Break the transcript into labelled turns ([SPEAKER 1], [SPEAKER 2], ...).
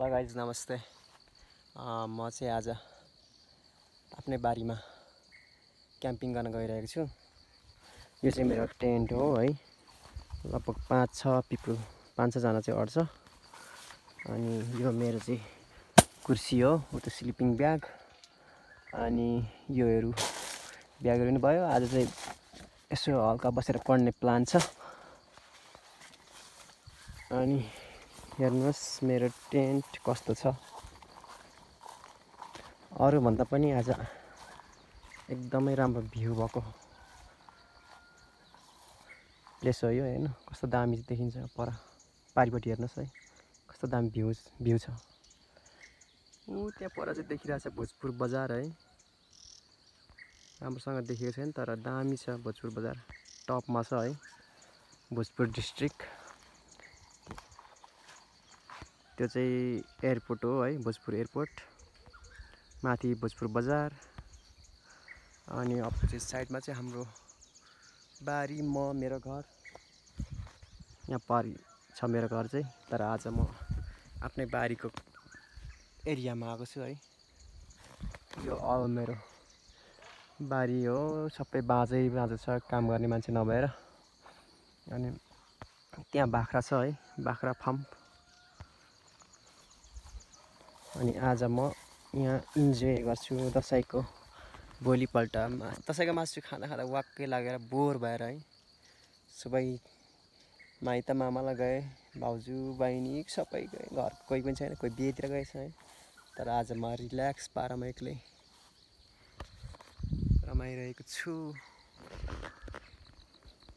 [SPEAKER 1] Hello guys नमस्ते। म चाहिँ आज आफ्नै बारीमा क्याम्पिङ गर्न गइरहेको छु। यो चाहिँ मेरो टेन्ट हो है। लगभग 5-6 जना चाहिँ अट्छ। अनि यो मेरो चाहिँ कुर्सी हो, उता स्लिपिङ ब्याग, अनि योहरू ब्यागहरू पनि भयो। आज चाहिँ यसो हल्का बसेर पढ्ने प्लान छ। अनि हेर्नुहोस् मेरो टेन्ट कस्तो छ। अरूभन्दा पनि आज एकदमै राम्रो भ्यू भएको प्लेस हो यो। हेर्नु कस्तो दामी देखिन्छ। पर पारिपट्टि हेर्नुहोस् है, कस्तो दामी भ्यू छ। त्यहाँ पर चाहिँ देखिरहेछ भोजपुर बजार है। राम्रोसँग देखेको छैन तर दामी छ। भोजपुर बजार टपमा छ है, भोजपुर डिस्ट्रिक्ट। त्यो चाहिँ एयरपोर्ट हो है, भोजपुर एयरपोर्ट माथि भोजपुर बजार। अनि अपोजिट साइडमा चाहिँ हाम्रो बारी, मेरो घर यहाँ पारि छ। मेरो घर चाहिँ, तर आज म आफ्नै बारीको एरियामा आएको छु है। यो अल मेरो बारी हो, सबै बाँझै छ, काम गर्ने मान्छे नभएर। अनि त्यहाँ बाख्रा छ है, बाख्रा फार्म। अनि आज म यहाँ इन्जोय गर्छु दसैँको भोलिपल्ट। दसैँको मासु खाँदा वाक्कै लागेर बोर भएर है, सबै माइत मामालाई गए, भाउजू बहिनी सबै गए। घर कोही पनि छैन, कोही बिहेतिर गएछ है। तर आज म रिल्याक्स पारामा एक्लै रमाइरहेको छु।